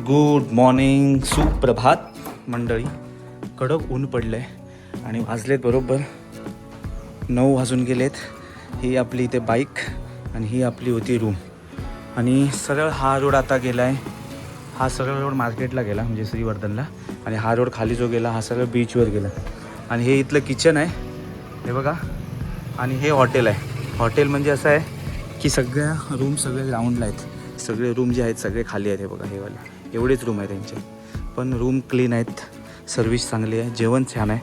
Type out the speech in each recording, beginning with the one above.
Good morning, सुप्रभात मंडळी. कडक ऊन पडलं आहे आणि वाजलेत बरोबर 9 वाजून गेलेत. ही आपली इथे बाईक आणि ही आपली होती रूम. आणि सरळ हा रोड आता गेला आहे. हा सरळ रोड मार्केटला गेला म्हणजे श्रीवर्धनला. आणि हा रोड खाली जो गेला हा सरळ बीचवर गेला. आणि हे इथलं किचन आहे, हे बघा. आणि हे हॉटेल आहे. हॉटेल म्हणजे असं आहे की सगळ्या रूम सगळे ग्राउंडला आहेत. सगळे रूम जे आहेत सगळे खाली आहेत. हे बघा, हे वाले एवढेच रूम आहे त्यांचे. पण रूम क्लीन आहेत, सर्विस चांगली आहे, जेवण छान आहे.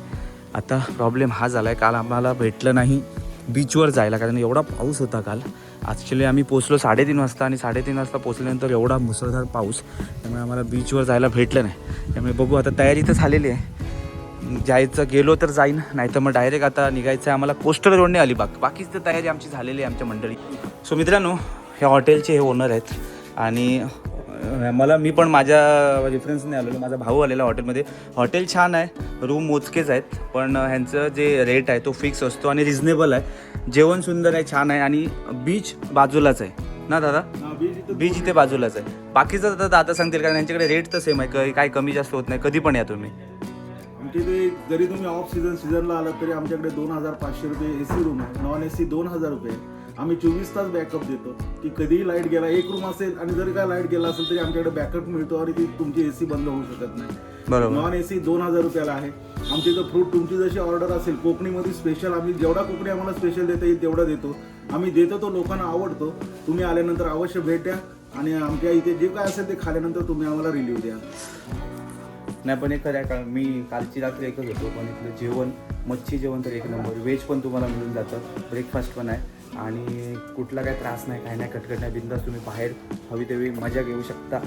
आता प्रॉब्लेम हा झाला आहे, काल आम्हाला भेटलं नाही बीचवर जायला कारण एवढा पाऊस होता काल. ॲक्च्युली आम्ही पोचलो 3:30 वाजता आणि 3:30 वाजता पोचल्यानंतर एवढा मुसळधार पाऊस, त्यामुळे आम्हाला बीचवर जायला भेटलं नाही. त्यामुळे बघू, आता तयारी तर झालेली आहे. जायचं गेलो तर जाईन, नाही तर मग डायरेक्ट आता निघायचं आहे आम्हाला कोस्टल रोडने अलिबाग. बाकीच तर तयारी आमची झालेली आहे आमच्या मंडळी. सो मित्रांनो, ह्या हॉटेलचे हे ओनर आहेत. आणि मी पण माझ्या रेफरन्सने आलेलो, माझा भाऊ आलेला हॉटेलमध्ये. हॉटेल छान आहे, रूम मोजकेच आहेत, पण ह्यांचं जे रेट आहे तो फिक्स असतो आणि रिजनेबल आहे. जेवण सुंदर आहे, छान आहे. आणि बीच बाजूलाच आहे ना दादा? बीच इथे बाजूलाच आहे. बाकीचं तर दादा सांगतील कारण यांच्याकडे रेट तर सेम आहे, काय कमी जास्त होत नाही. कधी पण या तुम्ही. आमच्या इथे जरी तुम्ही ऑफ सीझनला आलात तरी आमच्याकडे 2,500 रुपये AC रूम आहे. नॉन AC 2,000 रुपये. आम्ही 24 तास बॅकअप देतो की कधीही लाईट गेला, एक रूम असेल आणि जरी काय लाईट गेला असेल तरी आमच्याकडे बॅकअप मिळतो आणि ती तुमची AC बंद होऊ शकत नाही. बरोबर. नॉन AC 2,000 रुपयाला आहे. आमच्या इथं फ्रूट तुमची जशी ऑर्डर असेल, कोकणीमध्ये स्पेशल आम्ही जेवढा कोकणी आम्हाला स्पेशल देता येईल तेवढा देतो. आम्ही देतो तो लोकांना आवडतो. तुम्ही आल्यानंतर अवश्य भेट द्या आणि आमच्या इथे जे काय असेल ते खाल्यानंतर तुम्ही आम्हाला रिव्ह्यू द्या. नाही पण एक खरं आहे का, मी कालची रात्री एकच होतो, पण इथलं जेवण, मच्छी जेवण तर एक नंबर. व्हेज पण तुम्हाला मिळून जातं, ब्रेकफास्ट पण आहे आणि कुठला काही त्रास नाही, काही नाही, कटकट नाही. बिंदास तुम्ही बाहेर हवी तेवी मजा घेऊ शकता.